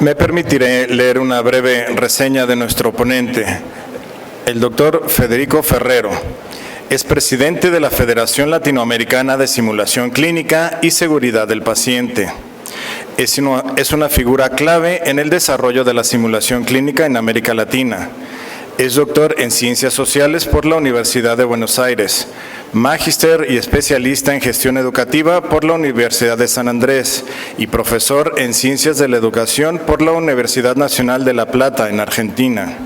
Me permitiré leer una breve reseña de nuestro ponente, el doctor Federico Ferrero. Es presidente de la Federación Latinoamericana de Simulación Clínica y Seguridad del Paciente. Es una figura clave en el desarrollo de la simulación clínica en América Latina. Es doctor en Ciencias Sociales por la Universidad de Buenos Aires, magíster y especialista en Gestión Educativa por la Universidad de San Andrés y profesor en Ciencias de la Educación por la Universidad Nacional de La Plata, en Argentina.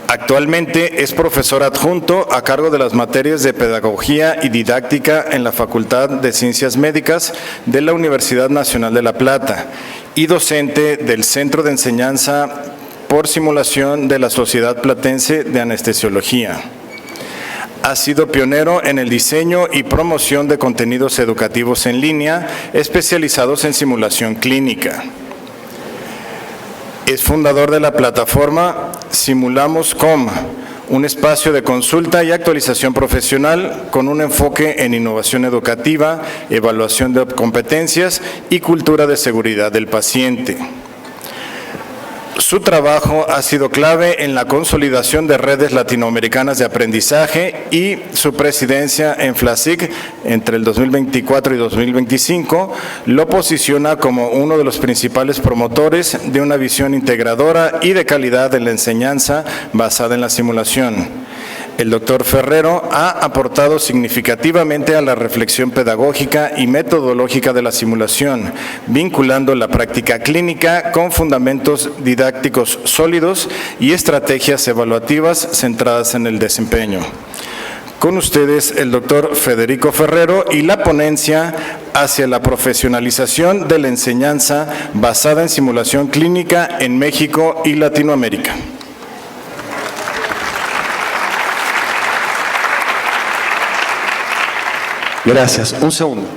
Actualmente es profesor adjunto a cargo de las materias de Pedagogía y Didáctica en la Facultad de Ciencias Médicas de la Universidad Nacional de La Plata y docente del Centro de Enseñanza por Simulación de la Sociedad Platense de Anestesiología. Ha sido pionero en el diseño y promoción de contenidos educativos en línea especializados en simulación clínica. Es fundador de la plataforma Simulamos.com, un espacio de consulta y actualización profesional con un enfoque en innovación educativa, evaluación de competencias y cultura de seguridad del paciente. Su trabajo ha sido clave en la consolidación de redes latinoamericanas de aprendizaje y su presidencia en FLASIC entre el 2024 y 2025 lo posiciona como uno de los principales promotores de una visión integradora y de calidad en la enseñanza basada en la simulación. El doctor Ferrero ha aportado significativamente a la reflexión pedagógica y metodológica de la simulación, vinculando la práctica clínica con fundamentos didácticos sólidos y estrategias evaluativas centradas en el desempeño. Con ustedes, el doctor Federico Ferrero y la ponencia hacia la profesionalización de la enseñanza basada en simulación clínica en México y Latinoamérica. Gracias. Un segundo.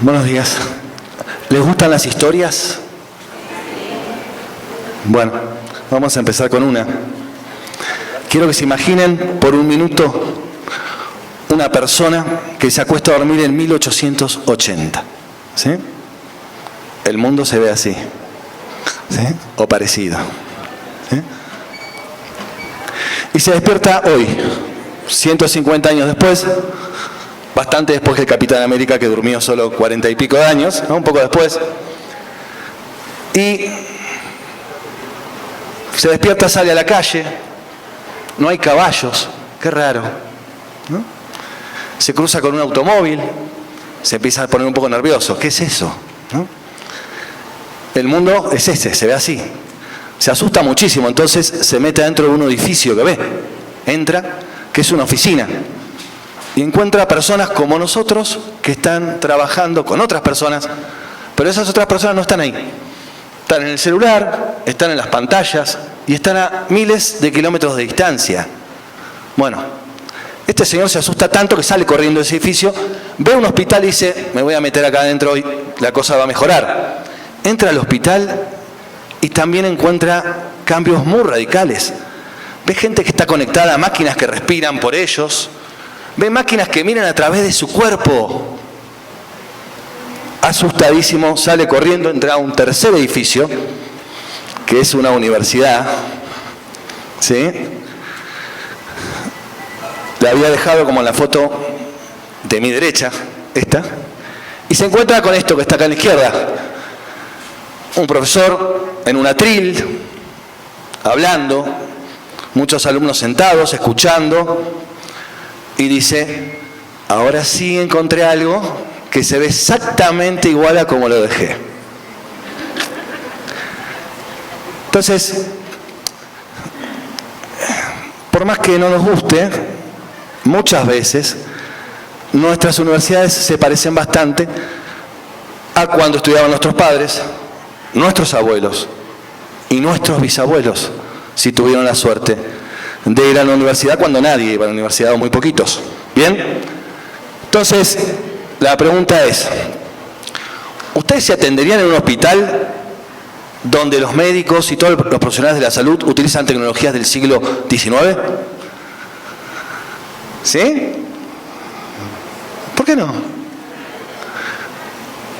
Buenos días. ¿Les gustan las historias? Bueno, vamos a empezar con una. Quiero que se imaginen por un minuto una persona que se acuesta a dormir en 1880. ¿Sí? El mundo se ve así. ¿Sí? O parecido. ¿Sí? Y se despierta hoy, 150 años después, bastante después que el Capitán América, que durmió solo 40 y pico de años, ¿no? Un poco después. Y se despierta, sale a la calle, no hay caballos, qué raro, ¿no? Se cruza con un automóvil, se empieza a poner un poco nervioso, ¿qué es eso? ¿No? El mundo es este, se ve así. Se asusta muchísimo, entonces se mete dentro de un edificio que ve, entra, que es una oficina. Y encuentra personas como nosotros que están trabajando con otras personas, pero esas otras personas no están ahí. Están en el celular, están en las pantallas y están a miles de kilómetros de distancia. Bueno, este señor se asusta tanto que sale corriendo de ese edificio, ve un hospital y dice, me voy a meter acá adentro y la cosa va a mejorar. Entra al hospital y también encuentra cambios muy radicales. Ve gente que está conectada a máquinas que respiran por ellos. Ve máquinas que miran a través de su cuerpo. Asustadísimo, sale corriendo, entra a un tercer edificio, que es una universidad. ¿Sí? La había dejado como en la foto de mi derecha, esta. Y se encuentra con esto que está acá a la izquierda. Un profesor en un atril, hablando, muchos alumnos sentados, escuchando. Y dice, ahora sí encontré algo que se ve exactamente igual a como lo dejé. Entonces, por más que no nos guste, muchas veces nuestras universidades se parecen bastante a cuando estudiaban nuestros padres, nuestros abuelos y nuestros bisabuelos, si tuvieron la suerte de ir a la universidad cuando nadie iba a la universidad o muy poquitos. ¿Bien? Entonces, la pregunta es, ¿ustedes se atenderían en un hospital donde los médicos y todos los profesionales de la salud utilizan tecnologías del siglo XIX? ¿Sí? ¿Por qué no?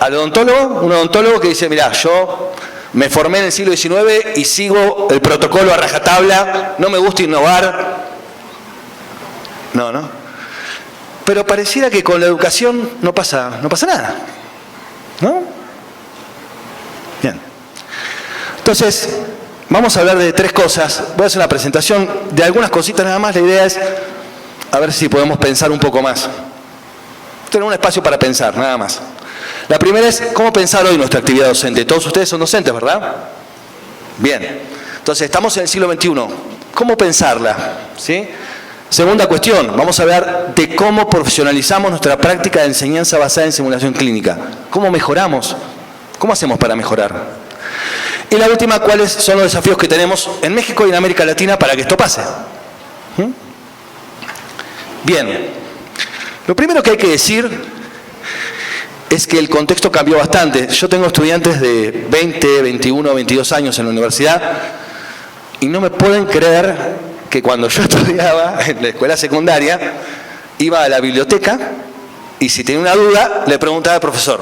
Al odontólogo, un odontólogo que dice, mirá, yo me formé en el siglo XIX y sigo el protocolo a rajatabla, no me gusta innovar. No. Pero pareciera que con la educación no pasa nada, ¿no? Bien. Entonces, vamos a hablar de 3 cosas. Voy a hacer una presentación de algunas cositas nada más. La idea es a ver si podemos pensar un poco más. Tener un espacio para pensar, nada más. La primera es cómo pensar hoy nuestra actividad docente. Todos ustedes son docentes, ¿verdad? Bien. Entonces, estamos en el siglo XXI. ¿Cómo pensarla? ¿Sí? Segunda cuestión, vamos a hablar de cómo profesionalizamos nuestra práctica de enseñanza basada en simulación clínica. ¿Cómo mejoramos? ¿Cómo hacemos para mejorar? Y la última, ¿cuáles son los desafíos que tenemos en México y en América Latina para que esto pase? Bien. Lo primero que hay que decir es que el contexto cambió bastante. Yo tengo estudiantes de 20, 21, 22 años en la universidad y no me pueden creer que cuando yo estudiaba en la escuela secundaria iba a la biblioteca y si tenía una duda le preguntaba al profesor.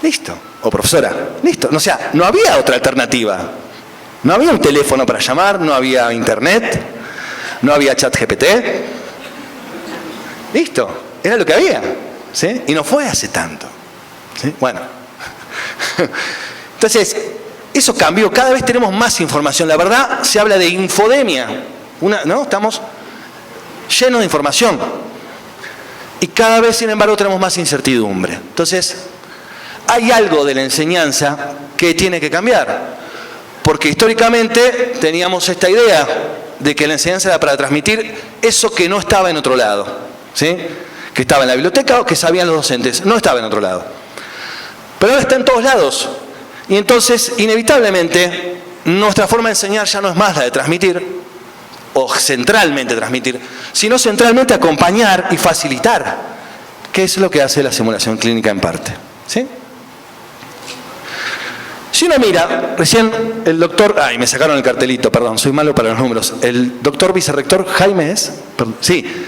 Listo. O profesora. Listo. O sea, no había otra alternativa. No había un teléfono para llamar, no había internet, no había chat GPT. Listo. Era lo que había. ¿Sí? Y no fue hace tanto. ¿Sí? Bueno. Entonces, eso cambió. Cada vez tenemos más información. La verdad, se habla de infodemia. ¿No? Estamos llenos de información. Y cada vez, sin embargo, tenemos más incertidumbre. Entonces, hay algo de la enseñanza que tiene que cambiar. Porque históricamente teníamos esta idea de que la enseñanza era para transmitir eso que no estaba en otro lado. ¿Sí? Que estaba en la biblioteca o que sabían los docentes. No estaba en otro lado. Pero ahora está en todos lados. Y entonces, inevitablemente, nuestra forma de enseñar ya no es más la de transmitir, o centralmente transmitir, sino centralmente acompañar y facilitar, que es lo que hace la simulación clínica en parte. ¿Sí? Si uno mira, recién el doctor... Ay, me sacaron el cartelito, perdón, soy malo para los números. El doctor vicerrector Jaime es... Perdón, sí,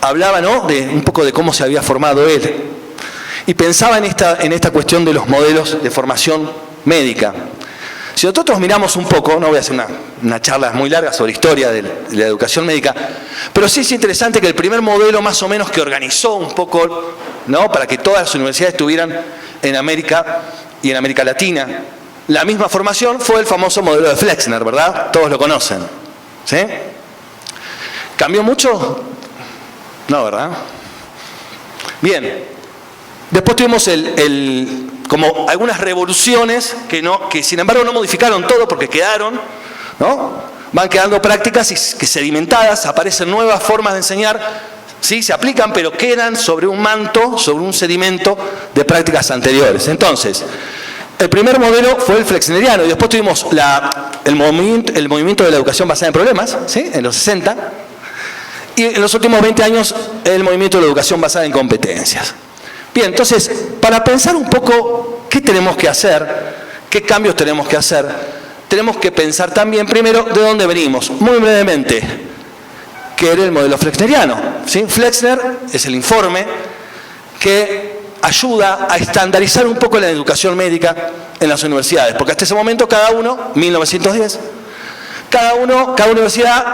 hablaba, ¿no?, de un poco de cómo se había formado él. Y pensaba en esta cuestión de los modelos de formación médica. Si nosotros miramos un poco, no voy a hacer una charla muy larga sobre historia de la educación médica, pero sí es interesante que el primer modelo más o menos que organizó un poco, ¿no?, para que todas las universidades tuvieran en América y en América Latina la misma formación fue el famoso modelo de Flexner, ¿verdad? Todos lo conocen. ¿Sí? ¿Cambió mucho? No, ¿verdad? Bien. Después tuvimos como algunas revoluciones que sin embargo no modificaron todo porque quedaron, ¿no? Van quedando prácticas que sedimentadas, aparecen nuevas formas de enseñar, sí, se aplican, pero quedan sobre un manto, sobre un sedimento de prácticas anteriores. Entonces, el primer modelo fue el flexneriano y después tuvimos el movimiento de la educación basada en problemas, ¿sí?, en los 60, y en los últimos 20 años el movimiento de la educación basada en competencias. Bien, entonces, para pensar un poco qué tenemos que hacer, qué cambios tenemos que hacer, tenemos que pensar también primero de dónde venimos. Muy brevemente, ¿qué era el modelo flexneriano? ¿Sí? Flexner es el informe que ayuda a estandarizar un poco la educación médica en las universidades, porque hasta ese momento cada uno, 1910, cada universidad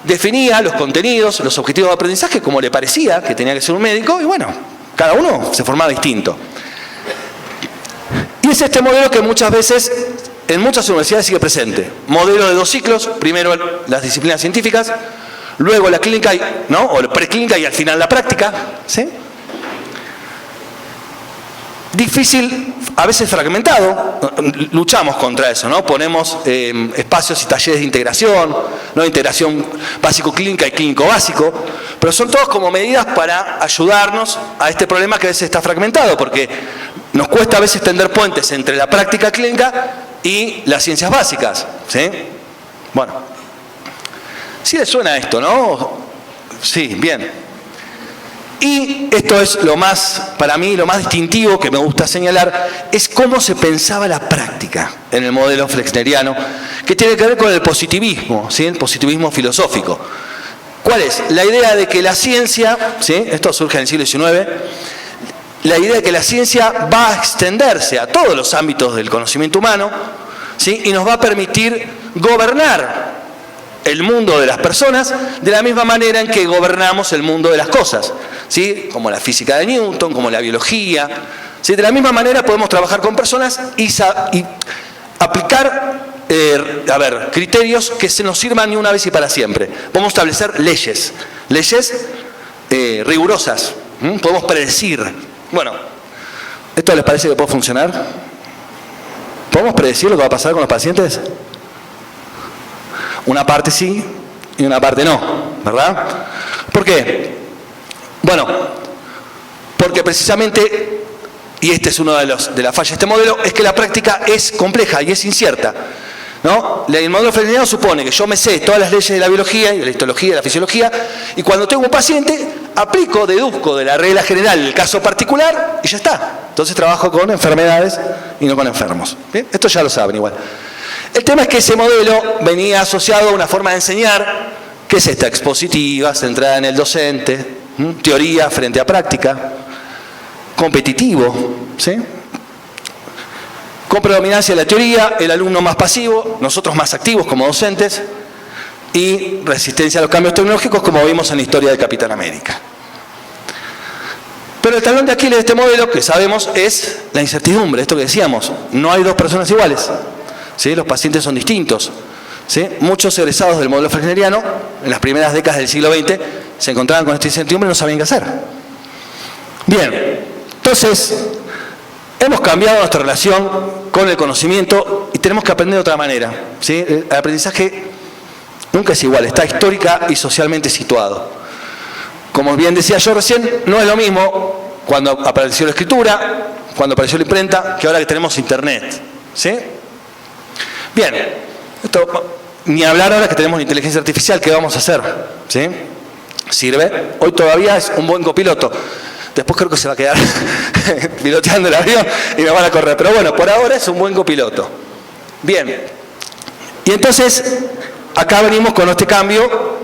definía los contenidos, los objetivos de aprendizaje como le parecía que tenía que ser un médico y bueno, cada uno se formaba distinto. Y es este modelo que muchas veces, en muchas universidades sigue presente. Modelo de 2 ciclos, primero las disciplinas científicas, luego la clínica, ¿no?, o la preclínica y al final la práctica. ¿Sí? Difícil, a veces fragmentado, luchamos contra eso, ¿no? Ponemos espacios y talleres de integración, ¿no?, integración básico-clínica y clínico-básico, Pero son todos como medidas para ayudarnos a este problema que a veces está fragmentado, porque nos cuesta a veces tender puentes entre la práctica clínica y las ciencias básicas, ¿sí? Bueno, sí les suena esto, ¿no? Sí, bien. Y esto es lo más, para mí, lo más distintivo que me gusta señalar, es cómo se pensaba la práctica en el modelo flexneriano, que tiene que ver con el positivismo, ¿sí? El positivismo filosófico. ¿Cuál es? La idea de que la ciencia, ¿sí? Esto surge en el siglo XIX, la idea de que la ciencia va a extenderse a todos los ámbitos del conocimiento humano, ¿sí? Y nos va a permitir gobernar el mundo de las personas de la misma manera en que gobernamos el mundo de las cosas, ¿sí? Como la física de Newton, como la biología, ¿sí? De la misma manera podemos trabajar con personas y aplicar criterios que se nos sirvan de una vez y para siempre. Podemos establecer leyes rigurosas, podemos predecir. Bueno, ¿esto les parece que puede funcionar? ¿Podemos predecir lo que va a pasar con los pacientes? Una parte sí y una parte no, ¿verdad? ¿Por qué? Bueno, porque precisamente, y este es uno de las fallas de este modelo, es que la práctica es compleja y es incierta, ¿no? El modelo flexneriano supone que yo me sé todas las leyes de la biología y de la histología y de la fisiología, y cuando tengo un paciente, deduzco de la regla general el caso particular y ya está. Entonces trabajo con enfermedades y no con enfermos. ¿Bien? Esto ya lo saben igual. El tema es que ese modelo venía asociado a una forma de enseñar que es esta: expositiva, centrada en el docente, teoría frente a práctica, competitivo, ¿sí? Con predominancia de la teoría, el alumno más pasivo, nosotros más activos como docentes, y resistencia a los cambios tecnológicos, como vimos en la historia de Capitán América. Pero el talón de Aquiles de este modelo, que sabemos, es la incertidumbre, esto que decíamos, no hay dos personas iguales, ¿sí? Los pacientes son distintos, ¿sí? Muchos egresados del modelo flexneriano, en las primeras décadas del siglo XX, se encontraban con esta incertidumbre y no sabían qué hacer. Bien, entonces, hemos cambiado nuestra relación con el conocimiento y tenemos que aprender de otra manera, ¿sí? El aprendizaje nunca es igual, está histórica y socialmente situado. Como bien decía yo recién, no es lo mismo cuando apareció la escritura, cuando apareció la imprenta, que ahora que tenemos internet, ¿sí? Bien, esto, ni hablar ahora que tenemos la inteligencia artificial, ¿qué vamos a hacer? ¿Sí? ¿Sirve? Hoy todavía es un buen copiloto. Después creo que se va a quedar piloteando el avión y me van a correr. Pero bueno, por ahora es un buen copiloto. Bien. Y entonces, acá venimos con este cambio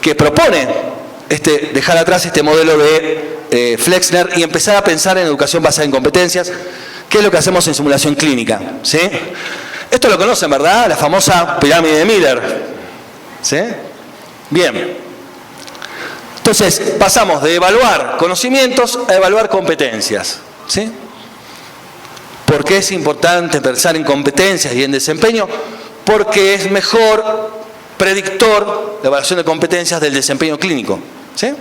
que propone dejar atrás este modelo de Flexner y empezar a pensar en educación basada en competencias, que es lo que hacemos en simulación clínica, ¿sí? Esto lo conocen, ¿verdad? La famosa pirámide de Miller, ¿sí? Bien. Entonces, pasamos de evaluar conocimientos a evaluar competencias, ¿sí? ¿Por qué es importante pensar en competencias y en desempeño? Porque es mejor predictor la evaluación de competencias del desempeño clínico, ¿sí?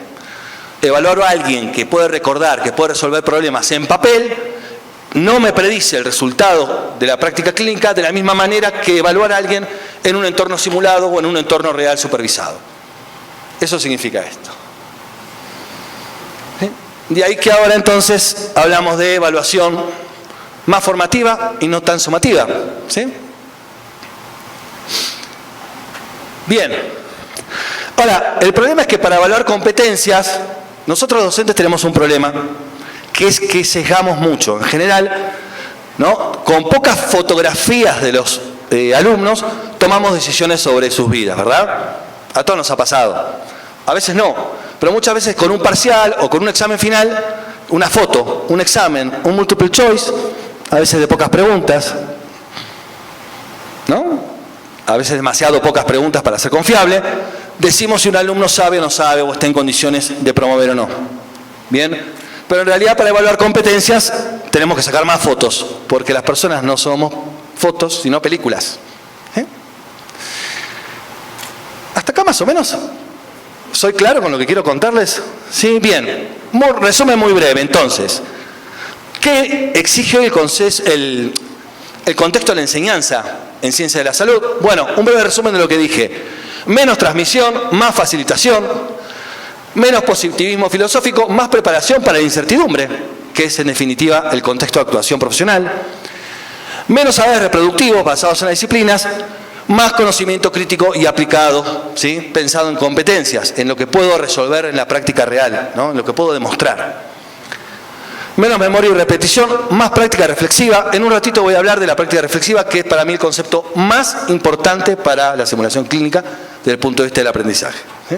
Evaluar a alguien que puede recordar, que puede resolver problemas en papel, no me predice el resultado de la práctica clínica de la misma manera que evaluar a alguien en un entorno simulado o en un entorno real supervisado. Eso significa esto. ¿Sí? De ahí que ahora entonces hablamos de evaluación más formativa y no tan sumativa, ¿sí? Bien. Ahora, el problema es que para evaluar competencias, nosotros los docentes tenemos un problema, que es que sesgamos mucho. En general, ¿no? Con pocas fotografías de los alumnos, tomamos decisiones sobre sus vidas, ¿verdad? A todos nos ha pasado. A veces no, pero muchas veces con un parcial o con un examen final, una foto, un examen, un multiple choice, a veces de pocas preguntas, ¿no? A veces demasiado pocas preguntas para ser confiable, decimos si un alumno sabe o no sabe o está en condiciones de promover o no. Bien, pero en realidad para evaluar competencias tenemos que sacar más fotos, porque las personas no somos fotos, sino películas. ¿Hasta acá más o menos? ¿Soy claro con lo que quiero contarles? Sí, bien. Resumen muy breve, entonces. ¿Qué exige el contexto de la enseñanza en ciencia de la salud? Bueno, un breve resumen de lo que dije. Menos transmisión, más facilitación, Menos positivismo filosófico, más preparación para la incertidumbre, que es en definitiva el contexto de actuación profesional. Menos saberes reproductivos basados en las disciplinas, más conocimiento crítico y aplicado, ¿sí? Pensado en competencias, en lo que puedo resolver en la práctica real, ¿no? En lo que puedo demostrar. Menos memoria y repetición, más práctica reflexiva. En un ratito voy a hablar de la práctica reflexiva, que es para mí el concepto más importante para la simulación clínica desde el punto de vista del aprendizaje. ¿Sí?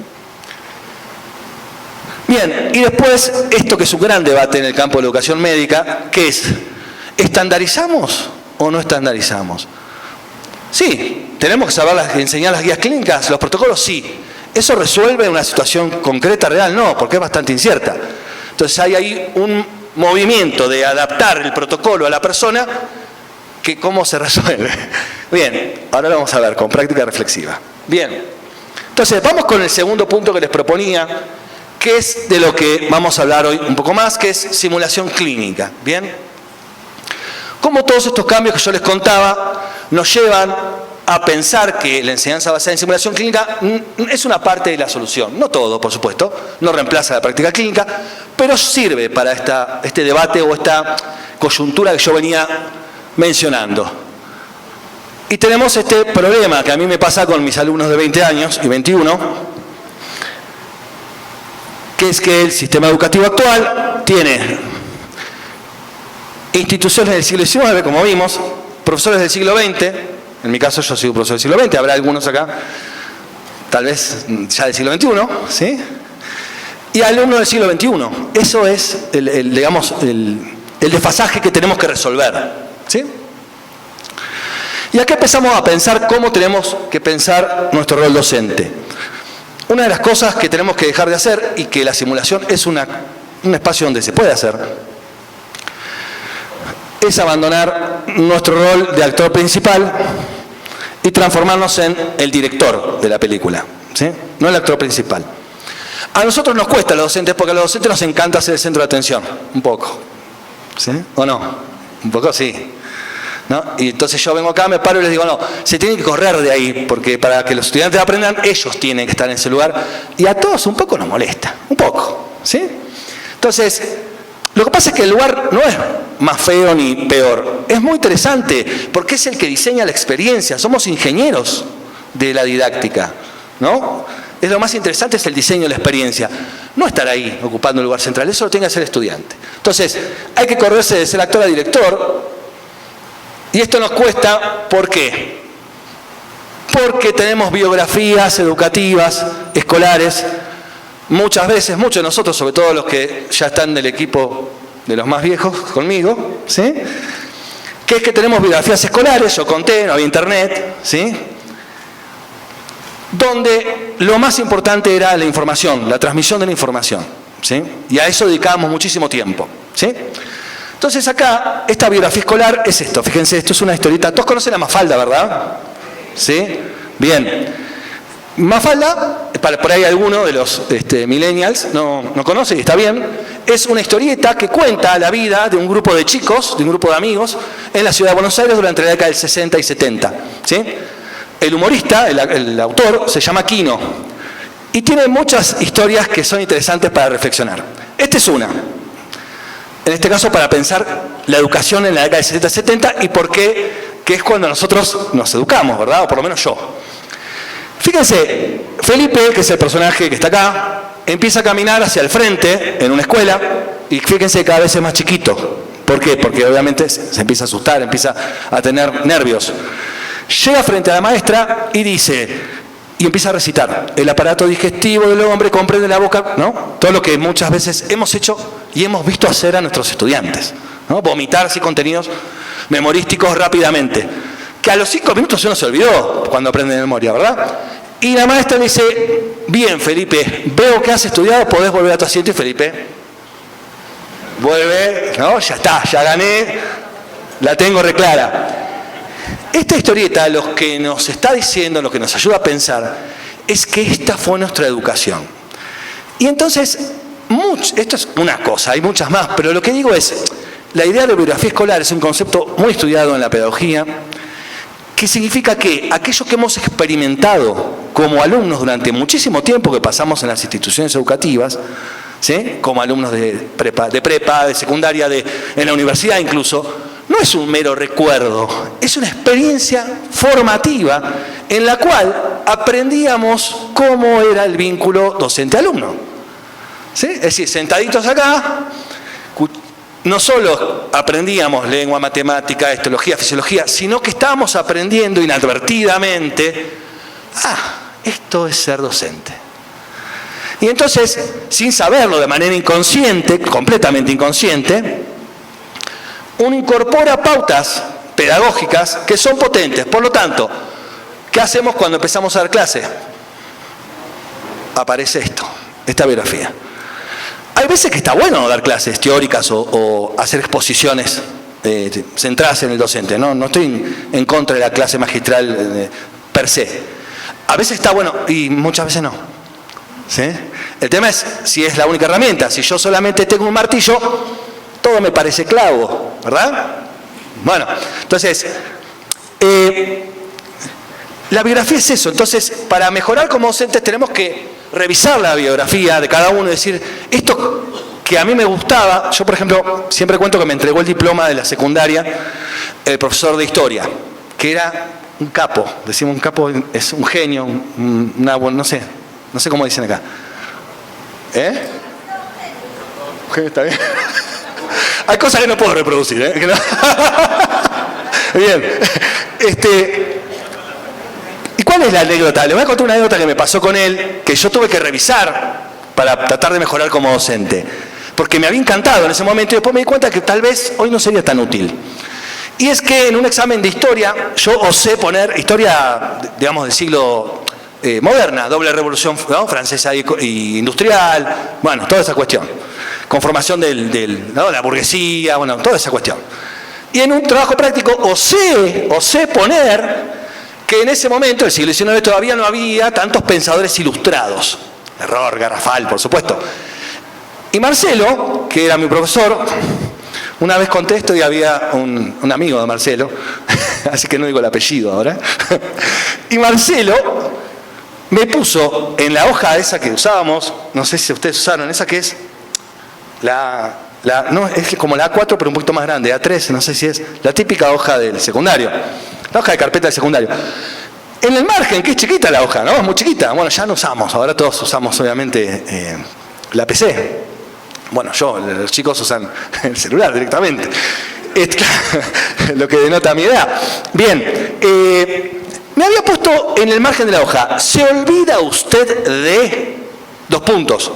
Bien, y después, esto que es un gran debate en el campo de la educación médica, que es, ¿estandarizamos o no estandarizamos? Sí, tenemos que saber enseñar las guías clínicas, los protocolos, sí. ¿Eso resuelve una situación concreta, real? No, porque es bastante incierta. Entonces hay ahí un movimiento de adaptar el protocolo a la persona, que ¿cómo se resuelve? Bien, ahora lo vamos a ver con práctica reflexiva. Bien, entonces vamos con el segundo punto que les proponía, que es de lo que vamos a hablar hoy un poco más, que es simulación clínica. Bien, como todos estos cambios que yo les contaba nos llevan a pensar que la enseñanza basada en simulación clínica es una parte de la solución. No todo, por supuesto, no reemplaza la práctica clínica, pero sirve para este debate o esta coyuntura que yo venía mencionando. Y tenemos este problema que a mí me pasa con mis alumnos de 20 años y 21, que es que el sistema educativo actual tiene instituciones del siglo XIX, como vimos, profesores del siglo XX, en mi caso yo soy un profesor del siglo XX, habrá algunos acá, tal vez ya del siglo XXI, ¿sí? Y alumnos del siglo XXI. Eso es, digamos, el desfasaje que tenemos que resolver, ¿sí? Y acá empezamos a pensar cómo tenemos que pensar nuestro rol docente. Una de las cosas que tenemos que dejar de hacer, y que la simulación es un espacio donde se puede hacer, es abandonar nuestro rol de actor principal y transformarnos en el director de la película, ¿sí? No el actor principal. A nosotros nos cuesta, a los docentes, porque a los docentes nos encanta ser el centro de atención, un poco, ¿sí? ¿O no? Un poco sí, ¿no? Y entonces yo vengo acá, me paro y les digo, no, se tienen que correr de ahí, porque para que los estudiantes aprendan, ellos tienen que estar en ese lugar, y a todos un poco nos molesta, un poco, ¿sí? Entonces, lo que pasa es que el lugar no es más feo ni peor, es muy interesante, porque es el que diseña la experiencia, somos ingenieros de la didáctica, ¿no? Es lo más interesante, es el diseño de la experiencia, no estar ahí ocupando el lugar central, eso lo tiene que hacer el estudiante. Entonces, hay que correrse de ser actor a director. Y esto nos cuesta, ¿por qué? Porque tenemos biografías educativas, escolares, muchas veces, muchos de nosotros, sobre todo los que ya están del equipo de los más viejos conmigo, ¿sí? Que es que tenemos biografías escolares, yo conté, no había internet, ¿sí? Donde lo más importante era la información, la transmisión de la información, ¿sí? Y a eso dedicábamos muchísimo tiempo, ¿sí? Entonces acá, esta biografía escolar es esto, fíjense, esto es una historieta. Todos conocen a Mafalda, ¿verdad? ¿Sí? Bien. Mafalda, por ahí alguno de los millennials no conoce y está bien, es una historieta que cuenta la vida de un grupo de chicos, de un grupo de amigos, en la ciudad de Buenos Aires durante la década del 60 y 70. ¿Sí? El humorista, el autor, se llama Quino y tiene muchas historias que son interesantes para reflexionar. Esta es una. En este caso para pensar la educación en la década del 70 y por qué, que es cuando nosotros nos educamos, ¿verdad? O por lo menos yo. Fíjense, Felipe, que es el personaje que está acá, empieza a caminar hacia el frente en una escuela y fíjense, cada vez es más chiquito. ¿Por qué? Porque obviamente se empieza a asustar, empieza a tener nervios. Llega frente a la maestra y dice... Y empieza a recitar, el aparato digestivo del hombre comprende la boca, ¿no? Todo lo que muchas veces hemos hecho y hemos visto hacer a nuestros estudiantes, ¿no? Vomitar así contenidos memorísticos rápidamente. Que a los 5 minutos uno se olvidó cuando aprende de memoria, ¿verdad? Y la maestra le dice, bien Felipe, veo que has estudiado, podés volver a tu asiento. Y Felipe vuelve, ¿no? Ya está, ya gané, la tengo reclara. Esta historieta lo que nos está diciendo, lo que nos ayuda a pensar, es que esta fue nuestra educación. Y entonces, esto es una cosa, hay muchas más, pero lo que digo es, la idea de biografía escolar es un concepto muy estudiado en la pedagogía, que significa que aquello que hemos experimentado como alumnos durante muchísimo tiempo que pasamos en las instituciones educativas, ¿sí? Como alumnos de prepa, de secundaria, en la universidad incluso, no es un mero recuerdo, es una experiencia formativa en la cual aprendíamos cómo era el vínculo docente-alumno. ¿Sí? Es decir, sentaditos acá, no solo aprendíamos lengua, matemática, histología, fisiología, sino que estábamos aprendiendo inadvertidamente, esto es ser docente. Y entonces, sin saberlo, de manera inconsciente, completamente inconsciente, uno incorpora pautas pedagógicas que son potentes. Por lo tanto, ¿qué hacemos cuando empezamos a dar clase? Aparece esta biografía. Hay veces que está bueno dar clases teóricas o hacer exposiciones centradas en el docente. No estoy en contra de la clase magistral per se. A veces está bueno y muchas veces no. ¿Sí? El tema es si es la única herramienta. Si yo solamente tengo un martillo, todo me parece clavo, ¿verdad? Bueno, entonces, la biografía es eso. Entonces, para mejorar como docentes tenemos que revisar la biografía de cada uno y decir, esto que a mí me gustaba, yo por ejemplo, siempre cuento que me entregó el diploma de la secundaria el profesor de historia, que era un capo, decimos un capo, es un genio, no sé cómo dicen acá. ¿Un genio está bien? Hay cosas que no puedo reproducir, ¿eh? Bien. ¿Y cuál es la anécdota? Les voy a contar una anécdota que me pasó con él, que yo tuve que revisar para tratar de mejorar como docente. Porque me había encantado en ese momento y después me di cuenta que tal vez hoy no sería tan útil. Y es que en un examen de historia, yo osé poner historia, digamos, del siglo moderna, doble revolución, ¿no? Francesa y industrial, bueno, toda esa cuestión. Conformación ¿no? la burguesía, bueno, toda esa cuestión. Y en un trabajo práctico osé poner que en ese momento, el siglo XIX, todavía no había tantos pensadores ilustrados. Error garrafal, por supuesto. Y Marcelo, que era mi profesor, una vez contesto y había un amigo de Marcelo, así que no digo el apellido ahora, y Marcelo me puso en la hoja esa que usábamos, no sé si ustedes usaron, esa que es no, es como la A4 pero un poquito más grande, A3, no sé si es la típica hoja del secundario, la hoja de carpeta del secundario. En el margen, que es chiquita la hoja, ¿no? Es muy chiquita. Bueno, ya no usamos, ahora todos usamos obviamente la PC. Bueno, los chicos usan el celular directamente. Lo que denota mi edad. Bien, me había puesto en el margen de la hoja, ¿se olvida usted de 2 puntos?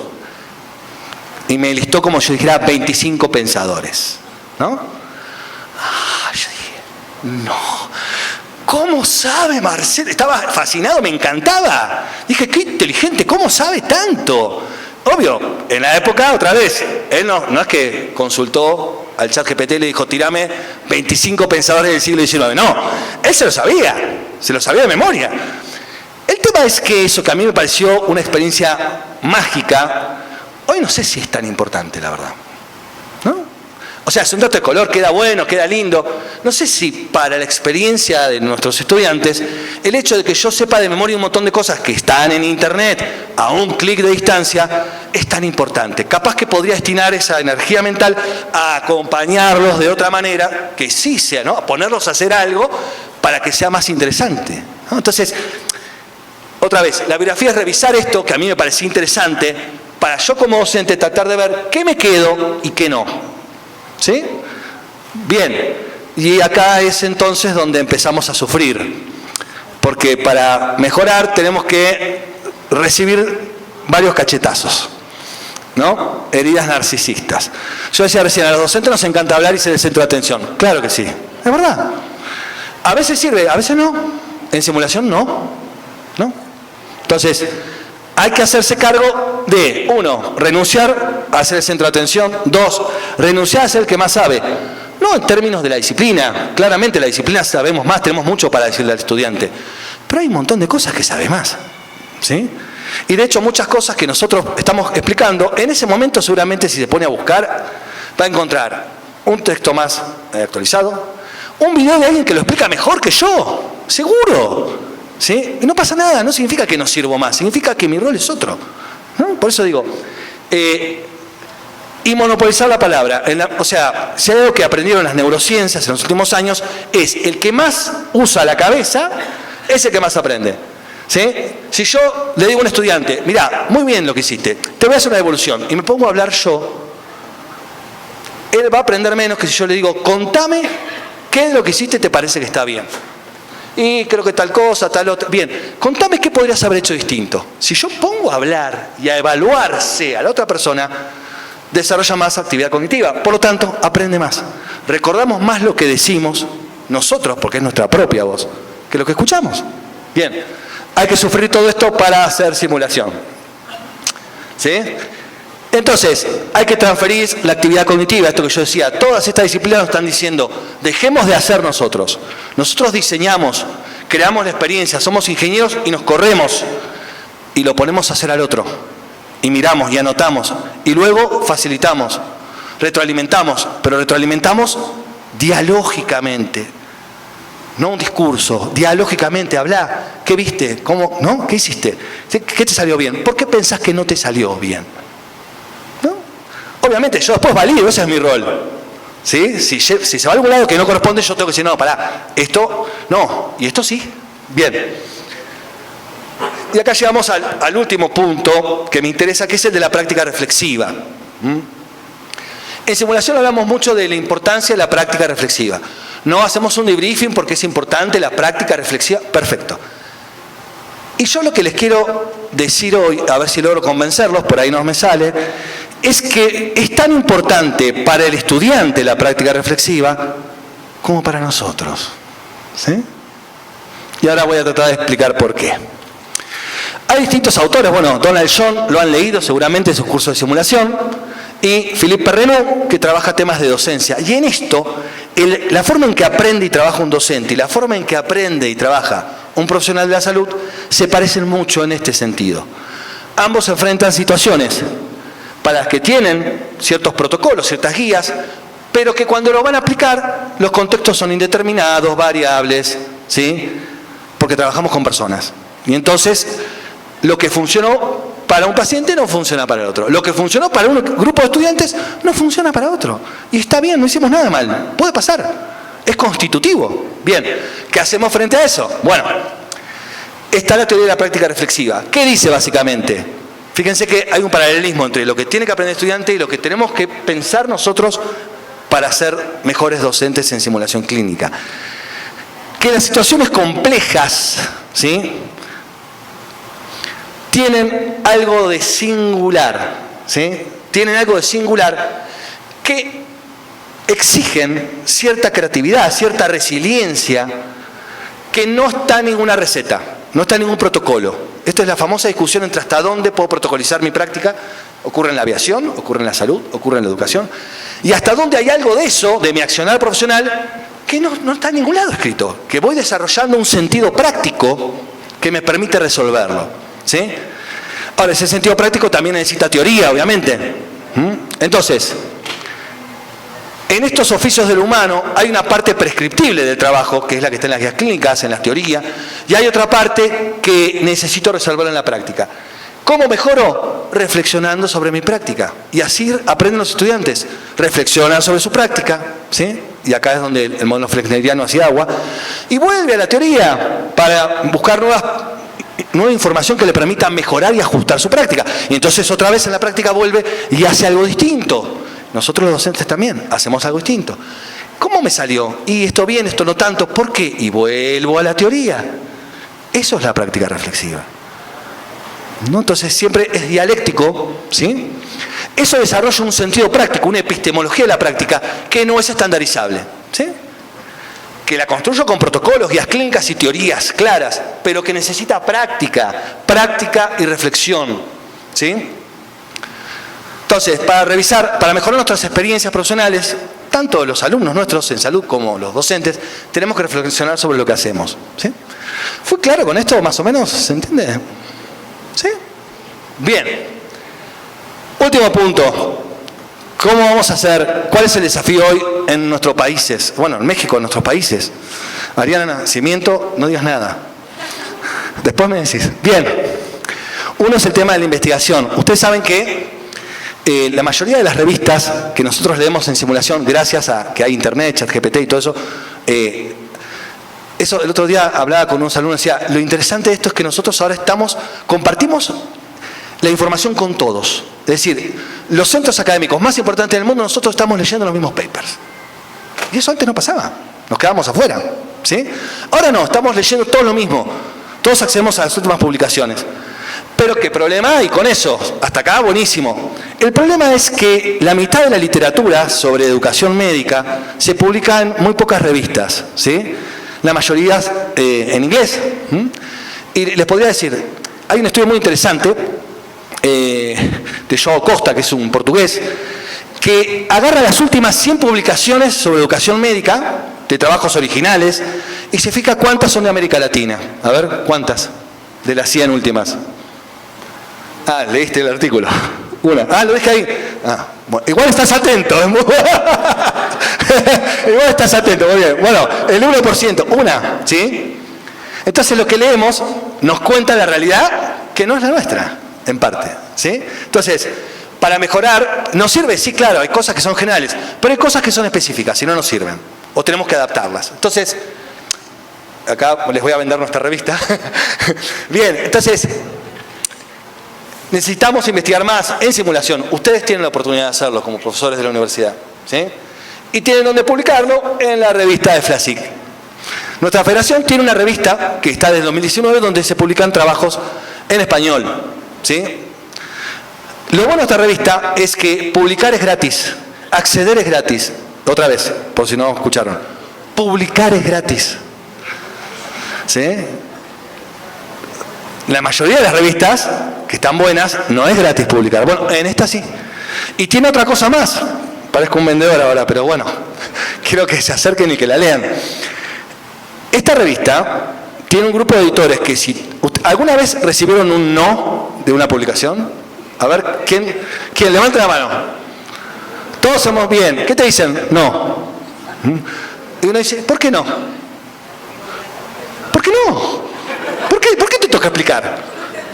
Y me listó como yo dijera 25 pensadores, ¿no? Yo dije, no. ¿Cómo sabe Marcelo? Estaba fascinado, me encantaba. Dije, qué inteligente, ¿cómo sabe tanto? Obvio, en la época, otra vez, él no es que consultó al ChatGPT y le dijo, tirame 25 pensadores del siglo XIX. No, él se lo sabía de memoria. El tema es que eso que a mí me pareció una experiencia mágica, hoy no sé si es tan importante, la verdad. ¿No? O sea, es un dato de color, queda bueno, queda lindo. No sé si para la experiencia de nuestros estudiantes, el hecho de que yo sepa de memoria un montón de cosas que están en internet a un clic de distancia, es tan importante. Capaz que podría destinar esa energía mental a acompañarlos de otra manera, que sí sea, ¿no? A ponerlos a hacer algo para que sea más interesante, ¿no? Entonces, otra vez, la biografía es revisar esto, que a mí me parecía interesante, para yo como docente tratar de ver qué me quedo y qué no. ¿Sí? Bien, y acá es entonces donde empezamos a sufrir, porque para mejorar tenemos que recibir varios cachetazos, ¿no? Heridas narcisistas. Yo decía recién, a los docentes nos encanta hablar y ser el centro de atención. Claro que sí, es verdad. A veces sirve, a veces no. En simulación no. Entonces, hay que hacerse cargo de, 1, renunciar a ser el centro de atención. 2, renunciar a ser el que más sabe. No en términos de la disciplina. Claramente la disciplina sabemos más, tenemos mucho para decirle al estudiante. Pero hay un montón de cosas que sabe más. ¿Sí? Y de hecho muchas cosas que nosotros estamos explicando, en ese momento seguramente si se pone a buscar, va a encontrar un texto más actualizado, un video de alguien que lo explica mejor que yo. Seguro. ¿sí? Y no pasa nada, no significa que no sirvo más, significa que mi rol es otro, ¿no? Por eso digo, y monopolizar la palabra. O sea, si hay algo que aprendieron las neurociencias en los últimos años, es el que más usa la cabeza, es el que más aprende. ¿Sí? Si yo le digo a un estudiante, mirá, muy bien lo que hiciste, te voy a hacer una devolución, y me pongo a hablar yo, él va a aprender menos que si yo le digo, contame qué de lo que hiciste te parece que está bien. Y creo que tal cosa, tal otra. Bien, contame qué podrías haber hecho distinto. Si yo pongo a hablar y a evaluarse a la otra persona, desarrolla más actividad cognitiva. Por lo tanto, aprende más. Recordamos más lo que decimos nosotros, porque es nuestra propia voz, que lo que escuchamos. Bien, hay que sufrir todo esto para hacer simulación. ¿Sí? Entonces, hay que transferir la actividad cognitiva, esto que yo decía. Todas estas disciplinas nos están diciendo, dejemos de hacer nosotros. Nosotros diseñamos, creamos la experiencia, somos ingenieros y nos corremos y lo ponemos a hacer al otro. Y miramos y anotamos y luego facilitamos, retroalimentamos, pero retroalimentamos dialógicamente, no un discurso, dialógicamente. Habla, ¿qué viste? ¿Cómo? ¿No? ¿Qué hiciste? ¿Qué te salió bien? ¿Por qué pensás que no te salió bien? ¿No? Obviamente yo después valido, ese es mi rol. ¿Sí? Si se va a algún lado que no corresponde, yo tengo que decir, no, pará, esto no, y esto sí. Bien. Y acá llegamos al último punto que me interesa, que es el de la práctica reflexiva. En simulación hablamos mucho de la importancia de la práctica reflexiva. No hacemos un debriefing porque es importante la práctica reflexiva. Perfecto. Y yo lo que les quiero decir hoy, a ver si logro convencerlos, por ahí no me sale, es que es tan importante para el estudiante la práctica reflexiva como para nosotros. ¿Sí? Y ahora voy a tratar de explicar por qué. Hay distintos autores, bueno, Donald John lo han leído seguramente en sus cursos de simulación, y Philippe Perrenaud, que trabaja temas de docencia. Y en esto, la forma en que aprende y trabaja un docente y la forma en que aprende y trabaja un profesional de la salud se parecen mucho en este sentido. Ambos enfrentan situaciones para las que tienen ciertos protocolos, ciertas guías, pero que cuando lo van a aplicar, los contextos son indeterminados, variables, ¿sí? Porque trabajamos con personas. Y entonces, lo que funcionó para un paciente no funciona para el otro. Lo que funcionó para un grupo de estudiantes no funciona para otro. Y está bien, no hicimos nada mal. Puede pasar. Es constitutivo. Bien, ¿qué hacemos frente a eso? Bueno, está la teoría de la práctica reflexiva. ¿Qué dice básicamente? Fíjense que hay un paralelismo entre lo que tiene que aprender el estudiante y lo que tenemos que pensar nosotros para ser mejores docentes en simulación clínica. Que las situaciones complejas, ¿sí?, tienen algo de singular, ¿sí? Tienen algo de singular que exigen cierta creatividad, cierta resiliencia, que no está en ninguna receta, no está en ningún protocolo. Esta es la famosa discusión entre hasta dónde puedo protocolizar mi práctica. Ocurre en la aviación, ocurre en la salud, ocurre en la educación. Y hasta dónde hay algo de eso, de mi accionar profesional, que no está en ningún lado escrito, que voy desarrollando un sentido práctico que me permite resolverlo. ¿Sí? Ahora, ese sentido práctico también necesita teoría, obviamente. Entonces, en estos oficios del humano hay una parte prescriptible del trabajo, que es la que está en las guías clínicas, en las teorías, y hay otra parte que necesito resolver en la práctica. ¿Cómo mejoro? Reflexionando sobre mi práctica. Y así aprenden los estudiantes. Reflexionan sobre su práctica, ¿sí? Y acá es donde el modelo flegneriano hacía agua. Y vuelve a la teoría para buscar nueva información que le permita mejorar y ajustar su práctica. Y entonces otra vez en la práctica vuelve y hace algo distinto. Nosotros los docentes también hacemos algo distinto. ¿Cómo me salió? Y esto bien, esto no tanto. ¿Por qué? Y vuelvo a la teoría. Eso es la práctica reflexiva. ¿No? Entonces siempre es dialéctico, ¿sí? Eso desarrolla un sentido práctico, una epistemología de la práctica que no es estandarizable, ¿sí? Que la construyo con protocolos, guías clínicas y teorías claras, pero que necesita práctica y reflexión, ¿sí? Entonces, para revisar, para mejorar nuestras experiencias profesionales, tanto los alumnos nuestros en salud como los docentes, tenemos que reflexionar sobre lo que hacemos, ¿sí? ¿Fue claro con esto, más o menos? ¿Se entiende? ¿Sí? Bien. Último punto. ¿Cómo vamos a hacer? ¿Cuál es el desafío hoy en nuestros países? Bueno, en México, en nuestros países. Ariana Nacimiento, no digas nada. Después me decís. Bien. Uno es el tema de la investigación. Ustedes saben que la mayoría de las revistas que nosotros leemos en simulación, gracias a que hay internet, ChatGPT y todo eso, eso el otro día hablaba con unos alumnos y decía, lo interesante de esto es que nosotros ahora compartimos la información con todos. Es decir, los centros académicos más importantes del mundo, nosotros estamos leyendo los mismos papers. Y eso antes no pasaba. Nos quedábamos afuera. ¿Sí? Ahora no, estamos leyendo todo lo mismo. Todos accedemos a las últimas publicaciones. Pero ¿qué problema hay con eso? Hasta acá, buenísimo. El problema es que la mitad de la literatura sobre educación médica se publica en muy pocas revistas. ¿Sí? La mayoría en inglés. Y les podría decir, hay un estudio muy interesante de João Costa, que es un portugués, que agarra las últimas 100 publicaciones sobre educación médica, de trabajos originales, y se fija cuántas son de América Latina. A ver, ¿cuántas? De las 100 últimas. Ah, leíste el artículo. Una. Ah, lo dije ahí. Ah, bueno, igual estás atento. Igual estás atento, muy bien. Bueno, el 1%, una, ¿sí? Entonces lo que leemos nos cuenta la realidad que no es la nuestra, en parte, ¿sí? Entonces, para mejorar, ¿nos sirve? Sí, claro, hay cosas que son generales, pero hay cosas que son específicas y no nos sirven. O tenemos que adaptarlas. Entonces, acá les voy a vender nuestra revista. Bien, entonces, necesitamos investigar más en simulación. Ustedes tienen la oportunidad de hacerlo como profesores de la universidad, ¿sí? Y tienen donde publicarlo en la revista de FLASIC. Nuestra federación tiene una revista que está desde 2019 donde se publican trabajos en español, ¿sí? Lo bueno de esta revista es que publicar es gratis, acceder es gratis. Otra vez, por si no escucharon. Publicar es gratis. ¿Sí? La mayoría de las revistas que están buenas no es gratis publicar. Bueno, en esta sí. Y tiene otra cosa más. Parezco un vendedor ahora, pero bueno, quiero que se acerquen y que la lean. Esta revista tiene un grupo de editores que si alguna vez recibieron un no de una publicación, a ver, ¿quién levanta la mano? Todos somos bien. ¿Qué te dicen? No. Y uno dice, ¿por qué no? ¿Por qué no? ¿Por qué te toca explicar?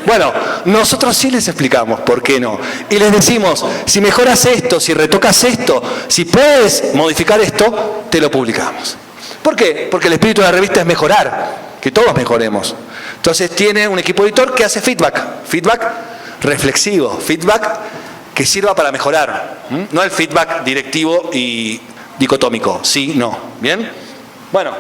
Bueno, nosotros sí les explicamos por qué no. Y les decimos, si mejoras esto, si retocas esto, si puedes modificar esto, te lo publicamos. ¿Por qué? Porque el espíritu de la revista es mejorar, que todos mejoremos. Entonces tiene un equipo editor que hace feedback reflexivo, feedback que sirva para mejorar. No el feedback directivo y dicotómico, sí, no. ¿Bien? Bueno,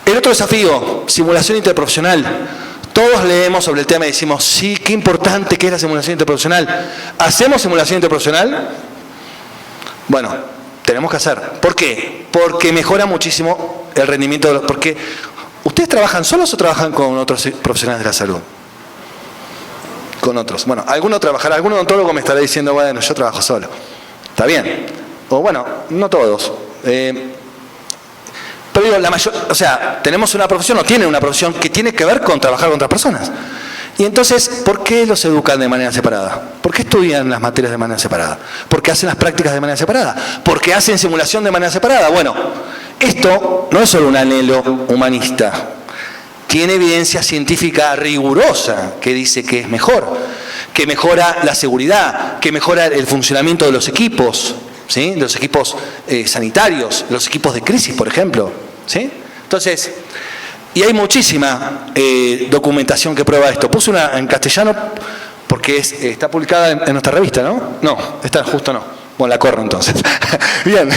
el otro desafío, simulación interprofesional. Todos leemos sobre el tema y decimos, sí, qué importante que es la simulación interprofesional. ¿Hacemos simulación interprofesional? Bueno, tenemos que hacer. ¿Por qué? Porque mejora muchísimo el rendimiento de los... Porque, ¿ustedes trabajan solos o trabajan con otros profesionales de la salud? Con otros. Bueno, alguno trabajará, algún odontólogo me estará diciendo, bueno, yo trabajo solo. Está bien. O bueno, no todos. Pero digo, tenemos una profesión, o tienen una profesión que tiene que ver con trabajar con otras personas. Y entonces, ¿por qué los educan de manera separada? ¿Por qué estudian las materias de manera separada? ¿Por qué hacen las prácticas de manera separada? ¿Por qué hacen simulación de manera separada? Bueno, esto no es solo un anhelo humanista. Tiene evidencia científica rigurosa que dice que es mejor, que mejora la seguridad, que mejora el funcionamiento de los equipos, ¿sí? De los equipos sanitarios, los equipos de crisis, por ejemplo, ¿sí? Entonces, y hay muchísima documentación que prueba esto. Puse una en castellano porque está publicada en nuestra revista, ¿no? No, esta justo no. Bueno, la corro entonces. Bien.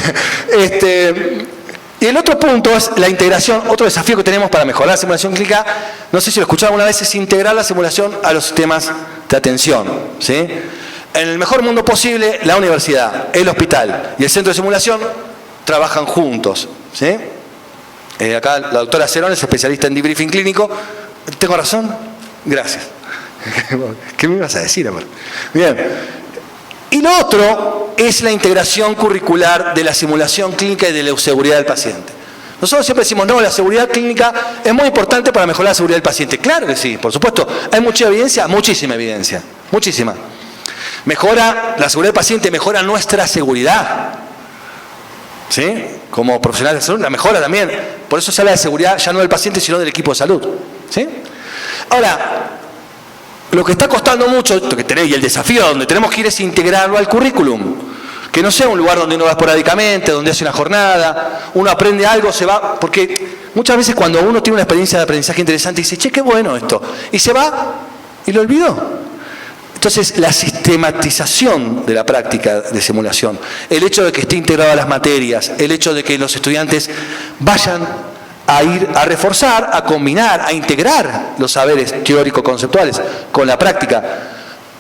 Y el otro punto es la integración. Otro desafío que tenemos para mejorar la simulación clínica, no sé si lo escucharon alguna vez, es integrar la simulación a los sistemas de atención, ¿sí? En el mejor mundo posible, la universidad, el hospital y el centro de simulación trabajan juntos, ¿sí? Acá la doctora Cerón es especialista en debriefing clínico. ¿Tengo razón? Gracias. ¿Qué me ibas a decir, amor? Bien. Y lo otro es la integración curricular de la simulación clínica y de la seguridad del paciente. Nosotros siempre decimos, no, la seguridad clínica es muy importante para mejorar la seguridad del paciente. Claro que sí, por supuesto. Hay mucha evidencia, muchísima evidencia, muchísima. Mejora la seguridad del paciente, mejora nuestra seguridad. ¿Sí? Como profesionales de salud, la mejora también. Por eso se habla de seguridad ya no del paciente, sino del equipo de salud. ¿Sí? Ahora, lo que está costando mucho, esto que tenéis, y el desafío donde tenemos que ir es integrarlo al currículum. Que no sea un lugar donde uno va esporádicamente, donde hace una jornada, uno aprende algo, se va, porque muchas veces cuando uno tiene una experiencia de aprendizaje interesante dice, che, qué bueno esto, y se va y lo olvidó. Entonces, la sistematización de la práctica de simulación, el hecho de que esté integrado a las materias, el hecho de que los estudiantes vayan a ir a reforzar, a combinar, a integrar los saberes teórico-conceptuales con la práctica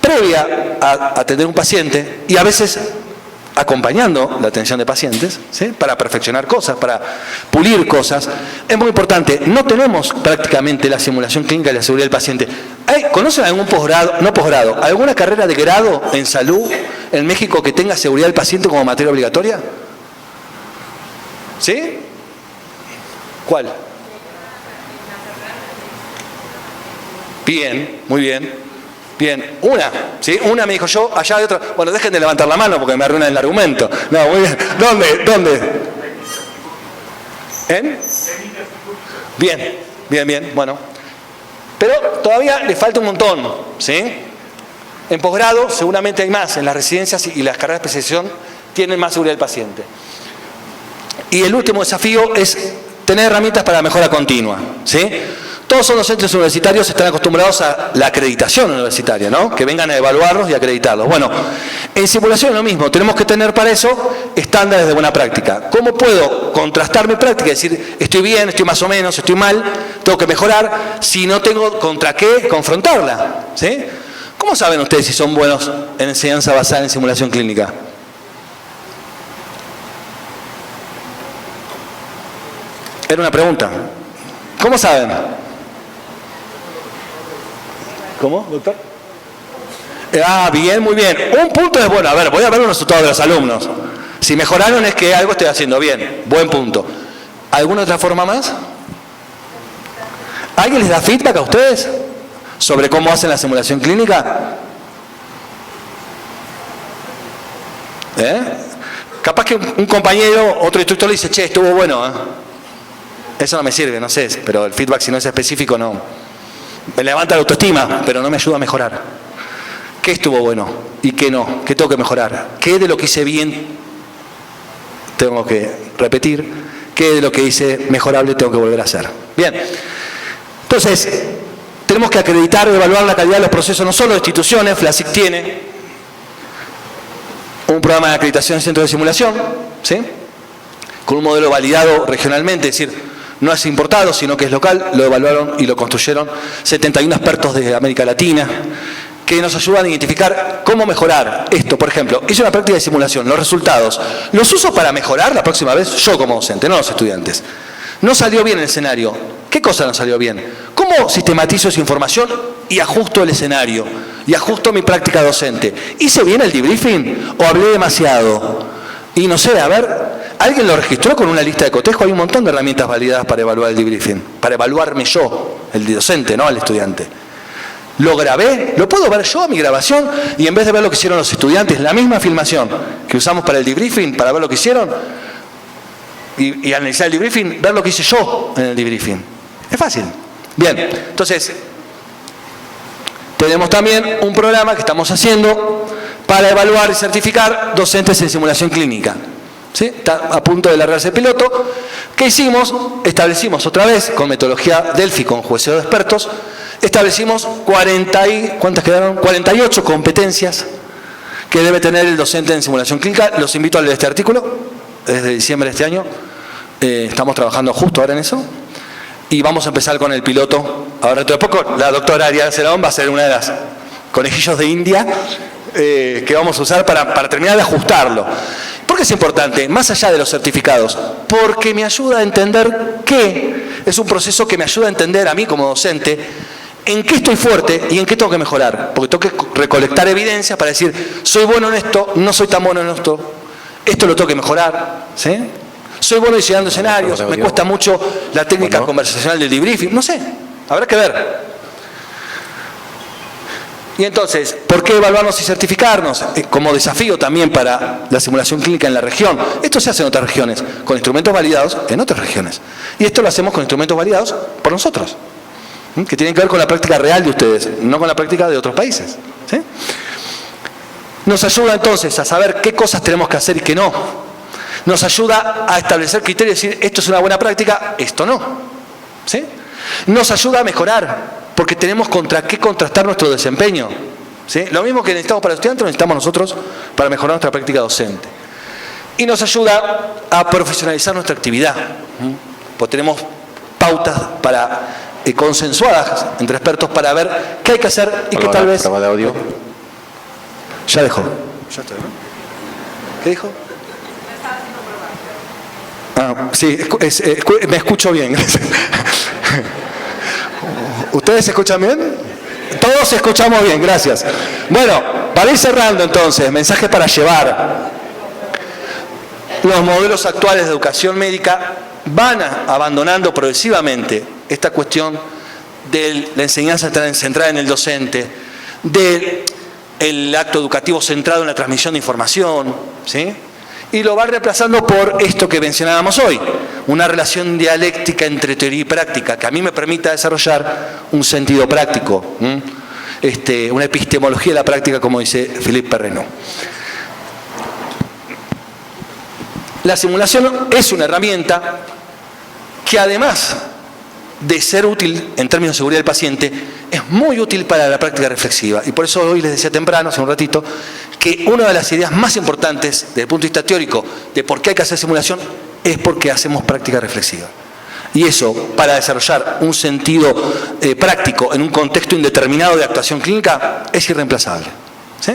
previa a atender un paciente y a veces acompañando la atención de pacientes, ¿sí? Para perfeccionar cosas, para pulir cosas. Es muy importante. No tenemos prácticamente la simulación clínica de la seguridad del paciente. ¿Conocen algún posgrado, no posgrado, alguna carrera de grado en salud en México que tenga seguridad del paciente como materia obligatoria? ¿Sí? ¿Cuál? Bien, muy bien. Bien, una, ¿sí? Una me dijo yo, allá hay otra. Bueno, dejen de levantar la mano porque me arruinan el argumento. No, muy bien. ¿Dónde? ¿En? Bien, bueno. Pero todavía le falta un montón, ¿sí? En posgrado seguramente hay más, en las residencias y las carreras de especialización tienen más seguridad del paciente. Y el último desafío es tener herramientas para la mejora continua, ¿sí? Todos los docentes universitarios están acostumbrados a la acreditación universitaria, ¿no? Que vengan a evaluarlos y acreditarlos. Bueno, en simulación es lo mismo. Tenemos que tener para eso estándares de buena práctica. ¿Cómo puedo contrastar mi práctica? Es decir, estoy bien, estoy más o menos, estoy mal, tengo que mejorar, si no tengo contra qué confrontarla, ¿sí? ¿Cómo saben ustedes si son buenos en enseñanza basada en simulación clínica? Era una pregunta. ¿Cómo saben? ¿Cómo, doctor? Bien, muy bien. Un punto es bueno. A ver, voy a ver los resultados de los alumnos. Si mejoraron es que algo estoy haciendo bien. Buen punto. ¿Alguna otra forma más? ¿Alguien les da feedback a ustedes sobre cómo hacen la simulación clínica? Capaz que un compañero, otro instructor le dice, che, estuvo bueno, Eso no me sirve, no sé, pero el feedback si no es específico no. Me levanta la autoestima, pero no me ayuda a mejorar. ¿Qué estuvo bueno y qué no? ¿Qué tengo que mejorar? ¿Qué de lo que hice bien tengo que repetir? ¿Qué de lo que hice mejorable tengo que volver a hacer? Bien. Entonces, tenemos que acreditar y evaluar la calidad de los procesos, no solo de instituciones. FLASIC tiene un programa de acreditación en centros de simulación, ¿sí? Con un modelo validado regionalmente, es decir, no es importado, sino que es local, lo evaluaron y lo construyeron 71 expertos de América Latina que nos ayudan a identificar cómo mejorar esto. Por ejemplo, hice una práctica de simulación, los resultados, los uso para mejorar la próxima vez yo como docente, no los estudiantes. No salió bien el escenario. ¿Qué cosa no salió bien? ¿Cómo sistematizo esa información y ajusto el escenario? Y ajusto mi práctica docente. ¿Hice bien el debriefing o hablé demasiado? Y no sé, a ver, ¿alguien lo registró con una lista de cotejo? Hay un montón de herramientas validadas para evaluar el debriefing, para evaluarme yo, el docente, no al estudiante. Lo grabé, lo puedo ver yo a mi grabación y en vez de ver lo que hicieron los estudiantes, la misma filmación que usamos para el debriefing, para ver lo que hicieron y analizar el debriefing, ver lo que hice yo en el debriefing. Es fácil. Bien, entonces, tenemos también un programa que estamos haciendo para evaluar y certificar docentes en simulación clínica. ¿Sí? Está a punto de largarse el piloto. ¿Qué hicimos? Establecimos otra vez, con metodología Delphi, con jueceo de expertos, establecimos 48 competencias que debe tener el docente en simulación clínica. Los invito a leer este artículo, desde diciembre de este año. Estamos trabajando justo ahora en eso. Y vamos a empezar con el piloto. Ahora dentro de poco la doctora Ariana Serón va a ser una de las conejillos de India que vamos a usar para terminar de ajustarlo. ¿Por qué es importante? Más allá de los certificados, porque me ayuda a entender qué es un proceso que me ayuda a entender a mí como docente en qué estoy fuerte y en qué tengo que mejorar. Porque tengo que recolectar evidencia para decir, soy bueno en esto, no soy tan bueno en esto lo tengo que mejorar, ¿sí? Soy bueno diseñando escenarios, me cuesta mucho la técnica conversacional del debriefing, no sé, habrá que ver. Y entonces, ¿por qué evaluarnos y certificarnos? Como desafío también para la simulación clínica en la región. Esto se hace en otras regiones, con instrumentos validados en otras regiones. Y esto lo hacemos con instrumentos validados por nosotros. que tienen que ver con la práctica real de ustedes, no con la práctica de otros países. ¿Sí? Nos ayuda entonces a saber qué cosas tenemos que hacer y qué no. Nos ayuda a establecer criterios y decir, esto es una buena práctica, esto no. ¿Sí? Nos ayuda a mejorar, porque tenemos contra qué contrastar nuestro desempeño. ¿Sí? Lo mismo que necesitamos para los estudiantes, lo necesitamos nosotros para mejorar nuestra práctica docente. Y nos ayuda a profesionalizar nuestra actividad. Pues tenemos pautas consensuadas entre expertos para ver qué hay que hacer y qué tal vez... ¿Prueba de audio? Ya dejó. Ya estoy, ¿no? ¿Qué dijo? Sí, me escucho bien. ¿Ustedes se escuchan bien? Todos escuchamos bien, gracias. Bueno, para ir cerrando entonces, mensajes para llevar. Los modelos actuales de educación médica van abandonando progresivamente esta cuestión de la enseñanza centrada en el docente, del acto educativo centrado en la transmisión de información, ¿sí? Y lo va reemplazando por esto que mencionábamos hoy, una relación dialéctica entre teoría y práctica, que a mí me permita desarrollar un sentido práctico, una epistemología de la práctica, como dice Philippe Perrenot. La simulación es una herramienta que, además de ser útil en términos de seguridad del paciente, es muy útil para la práctica reflexiva. Y por eso hoy les decía temprano, hace un ratito, que una de las ideas más importantes desde el punto de vista teórico de por qué hay que hacer simulación es porque hacemos práctica reflexiva. Y eso, para desarrollar un sentido práctico en un contexto indeterminado de actuación clínica, es irreemplazable. ¿Sí?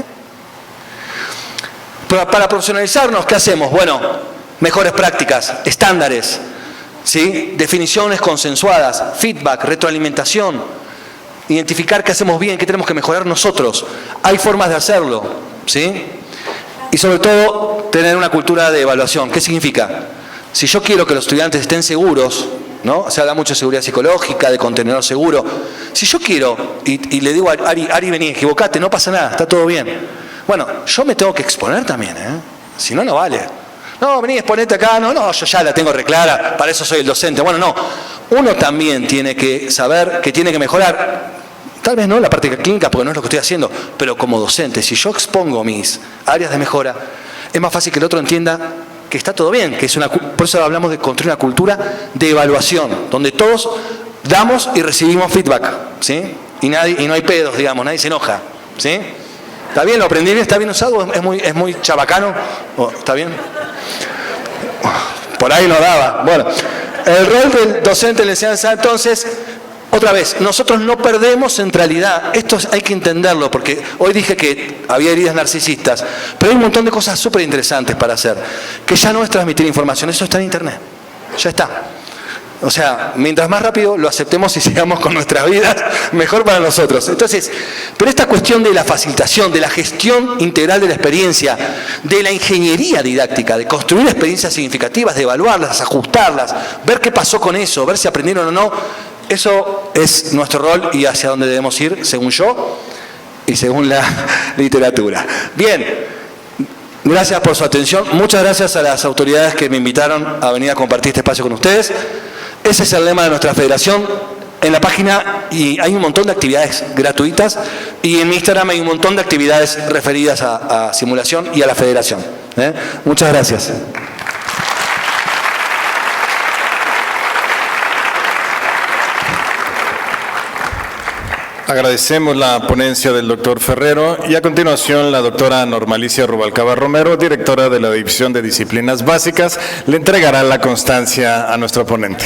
Pero para profesionalizarnos, ¿qué hacemos? Bueno, mejores prácticas, estándares, ¿sí? Definiciones consensuadas, feedback, retroalimentación, identificar qué hacemos bien, qué tenemos que mejorar nosotros. Hay formas de hacerlo, ¿sí? Y sobre todo, tener una cultura de evaluación. ¿Qué significa? Si yo quiero que los estudiantes estén seguros, ¿no? Se habla mucho de seguridad psicológica, de contenedor seguro. Si yo quiero, y le digo a Ari, vení, equivocate, no pasa nada, está todo bien. Bueno, yo me tengo que exponer también, ¿eh? Si no, no vale. No, vení, exponete acá. No, yo ya la tengo reclara, para eso soy el docente. Bueno, no. Uno también tiene que saber que tiene que mejorar. Tal vez no la práctica clínica, porque no es lo que estoy haciendo, pero como docente, si yo expongo mis áreas de mejora, es más fácil que el otro entienda que está todo bien, que es por eso hablamos de construir una cultura de evaluación, donde todos damos y recibimos feedback, ¿sí? Y no hay pedos, digamos, nadie se enoja, ¿sí? ¿Está bien? ¿Lo aprendí bien? ¿Está bien usado? ¿Es muy chabacano? ¿Está bien? Por ahí no daba. Bueno, el rol del docente en la enseñanza, entonces, otra vez, nosotros no perdemos centralidad. Esto hay que entenderlo, porque hoy dije que había heridas narcisistas, pero hay un montón de cosas súper interesantes para hacer, que ya no es transmitir información, eso está en internet, ya está. O sea, mientras más rápido lo aceptemos y sigamos con nuestras vidas, mejor para nosotros. Entonces, pero esta cuestión de la facilitación, de la gestión integral de la experiencia, de la ingeniería didáctica, de construir experiencias significativas, de evaluarlas, ajustarlas, ver qué pasó con eso, ver si aprendieron o no, eso es nuestro rol y hacia dónde debemos ir, según yo y según la literatura. Bien, gracias por su atención. Muchas gracias a las autoridades que me invitaron a venir a compartir este espacio con ustedes. Ese es el lema de nuestra federación. En la página y hay un montón de actividades gratuitas y en mi Instagram hay un montón de actividades referidas a simulación y a la federación. Muchas gracias. Agradecemos la ponencia del doctor Ferrero y a continuación la doctora Normalicia Rubalcaba Romero, directora de la División de Disciplinas Básicas, le entregará la constancia a nuestro ponente.